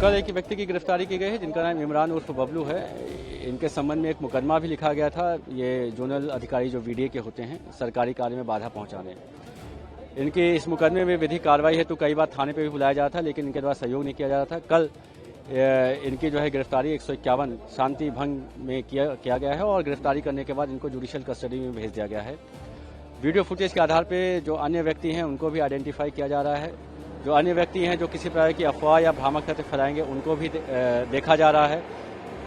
कल एक व्यक्ति की गिरफ्तारी की गई है जिनका नाम इमरान उर्फ बबलू है। इनके संबंध में एक मुकदमा भी लिखा गया था। ये जोनल अधिकारी जो वीडीए के होते हैं, सरकारी कार्य में बाधा पहुंचाने। इनके इस मुकदमे में विधिक कार्रवाई है तो कई बार थाने पे भी बुलाया जाता था, लेकिन इनके द्वारा सहयोग नहीं किया जा रहा था। कल इनकी जो है गिरफ्तारी 151 शांति भंग में किया गया है और गिरफ्तारी करने के बाद इनको जुडिशियल कस्टडी में भेज दिया गया है। वीडियो फुटेज के आधार पर जो अन्य व्यक्ति हैं उनको भी आइडेंटिफाई किया जा रहा है। जो अन्य व्यक्ति हैं जो किसी प्रकार की अफवाह या भ्रामक तथ्य फैलाएंगे उनको भी देखा जा रहा है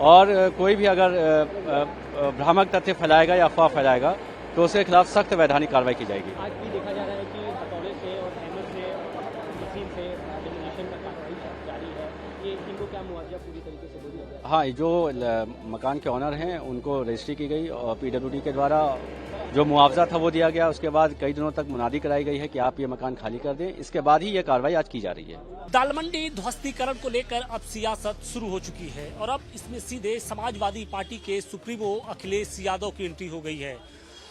और कोई भी अगर भ्रामक तथ्य फैलाएगा या अफवाह फैलाएगा तो उसके खिलाफ सख्त वैधानिक कार्रवाई की जाएगी। आज भी देखा जा रहा है कि हथौड़े से और हैमर से मशीन से डिमोलिशन का कार्रवाई जारी है। ये इनको क्या मुआवजा पूरी तरीके से दे दिया गया? हाँ, जो मकान के ऑनर हैं उनको रजिस्ट्री की गई और पीडब्ल्यूडी के द्वारा जो मुआवजा था वो दिया गया। उसके बाद कई दिनों तक मुनादी कराई गई है कि आप ये मकान खाली कर दें। इसके बाद ही ये कार्रवाई आज की जा रही है। दालमंडी ध्वस्तीकरण को लेकर अब सियासत शुरू हो चुकी है और अब इसमें सीधे समाजवादी पार्टी के सुप्रीमो अखिलेश यादव की एंट्री हो गई है।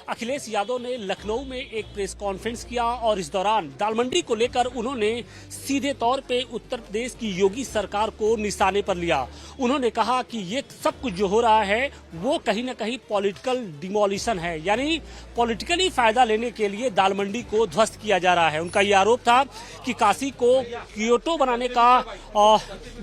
अखिलेश यादव ने लखनऊ में एक प्रेस कॉन्फ्रेंस किया और इस दौरान दालमंडी को लेकर उन्होंने सीधे तौर पे उत्तर प्रदेश की योगी सरकार को निशाने पर लिया। उन्होंने कहा कि ये सब कुछ जो हो रहा है वो कहीं न कहीं पॉलिटिकल डिमोलिशन है, यानी पॉलिटिकली फायदा लेने के लिए दालमंडी को ध्वस्त किया जा रहा है। उनका ये आरोप था कि काशी को क्योटो बनाने का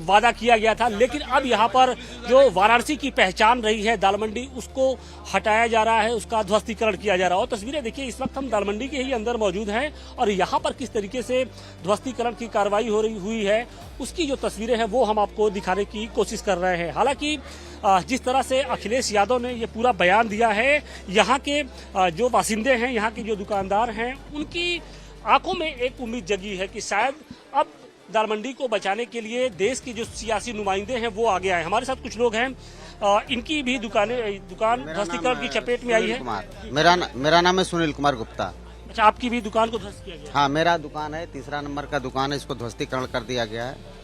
वादा किया गया था, लेकिन अब यहाँ पर जो वाराणसी की पहचान रही है दालमंडी, उसको हटाया जा रहा है, उसका ध्वस्तीकरण किया जा रहा है। और तस्वीरें देखिए, इस वक्त हम दालमंडी के ही अंदर मौजूद हैं और यहाँ पर किस तरीके से ध्वस्तीकरण की कार्रवाई हुई है उसकी जो तस्वीरें हैं वो हम आपको दिखाने की कोशिश कर रहे हैं। हालांकि जिस तरह से अखिलेश यादव ने ये पूरा बयान दिया है, यहाँ के जो बासिंदे हैं, यहाँ के जो दुकानदार हैं, उनकी आंखों में एक उम्मीद जगी है कि शायद अब दालमंडी को बचाने के लिए देश के जो सियासी नुमाइंदे हैं वो आगे आए। हमारे साथ कुछ लोग हैं, इनकी भी दुकान ध्वस्तीकरण की चपेट में आई है। मेरा नाम है सुनील कुमार गुप्ता। अच्छा, आपकी भी दुकान को ध्वस्त किया गया? हाँ, मेरा दुकान है, 3 नंबर का दुकान है, इसको ध्वस्तीकरण कर दिया गया है।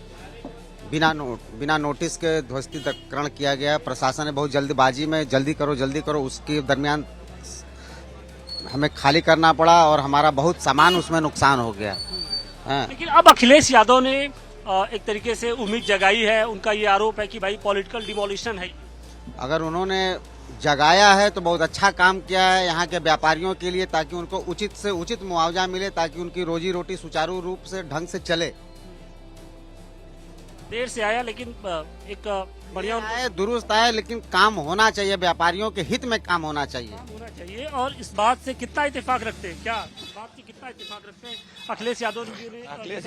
बिना नोटिस के ध्वस्तीकरण किया गया। प्रशासन ने बहुत जल्दबाजी में जल्दी करो उसके दरमियान हमें खाली करना पड़ा और हमारा बहुत सामान उसमें नुकसान हो गया। लेकिन अब अखिलेश यादव ने एक तरीके से उम्मीद जगाई है। उनका ये आरोप है कि भाई पॉलिटिकल डिमोलिशन है। अगर उन्होंने जगाया है तो बहुत अच्छा काम किया है यहाँ के व्यापारियों के लिए, ताकि उनको उचित से उचित मुआवजा मिले, ताकि उनकी रोजी रोटी सुचारू रूप से ढंग से चले। देर से आया लेकिन एक बढ़िया आया, दुरुस्त आया, लेकिन काम होना चाहिए, व्यापारियों के हित में काम होना चाहिए। और इस बात से कितना इत्तेफाक रखते हैं? क्या इस बात की कितना इत्तेफाक रखते हैं? अखिलेश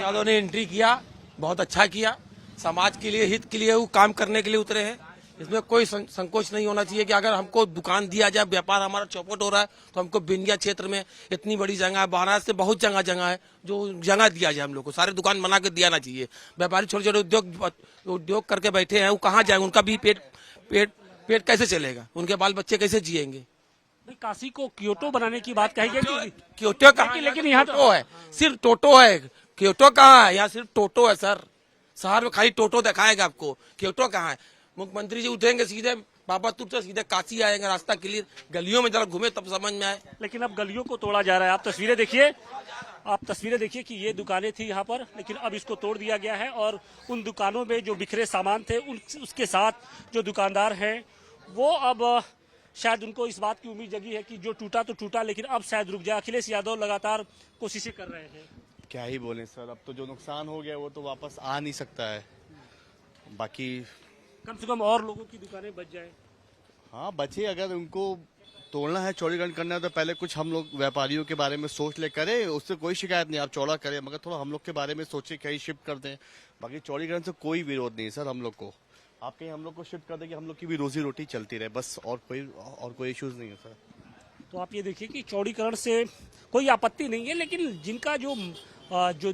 यादव ने एंट्री किया, बहुत अच्छा किया। समाज के लिए, हित के लिए वो काम करने के लिए उतरे हैं। इसमें कोई संकोच नहीं होना चाहिए कि अगर हमको दुकान दिया जाए, व्यापार हमारा चौपट हो रहा है तो हमको बिंदिया क्षेत्र में इतनी बड़ी जगह है, बाहर से बहुत जगह है, जो जगह दिया जाए हम लोग को। सारे दुकान बना के दिया ना चाहिए। व्यापारी छोटे छोटे उद्योग करके बैठे हैं, वो कहाँ जाएंगे? उनका भी पेट कैसे चलेगा? उनके बाल बच्चे कैसे जिएंगे? काशी को क्योटो बनाने की बात कही गई। क्योटो कहाँ? लेकिन यहाँ तो है, सिर्फ टोटो है। क्योटो कहाँ है? यहाँ सिर्फ टोटो है सर। शहर में खाली टोटो दिखाएगा आपको, क्योटो कहाँ है? मुख्यमंत्री जी उठेंगे सीधे बाबातुर से सीधे काशी आएंगे, रास्ता क्लियर, गलियों में जरा घूमे तब समझ में आए। लेकिन अब गलियों को तोड़ा जा रहा है। आप तस्वीरें देखिए कि ये दुकानें थी यहाँ पर, लेकिन अब इसको तोड़ दिया गया है और उन दुकानों में जो बिखरे सामान थे उसके साथ जो दुकानदार हैं वो अब शायद उनको इस बात की उम्मीद जगी है कि जो टूटा तो टूटा, लेकिन अब शायद रुक जाए। अखिलेश यादव लगातार कोशिशें कर रहे हैं। क्या ही बोले सर, अब तो जो नुकसान हो गया वो तो वापस आ नहीं सकता है। बाकी कम से कम और लोगों की दुकानें बच जाए। हाँ, बचे। अगर उनको तोड़ना है, चौड़ीकरण करना है तो पहले कुछ हम लोग व्यापारियों के बारे में सोच ले करें। उससे कोई शिकायत नहीं, आप चौड़ा करें, मगर थोड़ा हम लोग के बारे में सोचे, कहीं शिफ्ट कर दें। बाकी चौड़ीकरण से कोई विरोध नहीं सर हम लोग को। आप कहीं हम लोग को शिफ्ट कर दें कि हम लोग की भी रोजी रोटी चलती रहे, बस। और कोई इश्यूज नहीं है सर। तो आप ये देखिए कि चौड़ीकरण से कोई आपत्ति नहीं है, लेकिन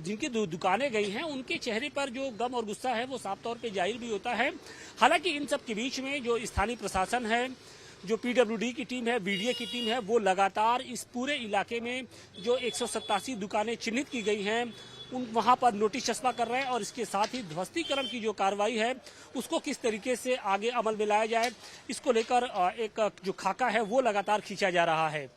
जिनकी दुकानें गई हैं उनके चेहरे पर जो गम और गुस्सा है वो साफ तौर पे जाहिर भी होता है। हालांकि इन सब के बीच में जो स्थानीय प्रशासन है, जो पीडब्ल्यूडी की टीम है, वीडीए की टीम है, वो लगातार इस पूरे इलाके में जो 187 दुकानें चिन्हित की गई हैं वहां पर नोटिस चस्पा कर रहे हैं और इसके साथ ही ध्वस्तीकरण की जो कार्रवाई है उसको किस तरीके से आगे अमल में लाया जाए, इसको लेकर एक जो खाका है वो लगातार खींचा जा रहा है।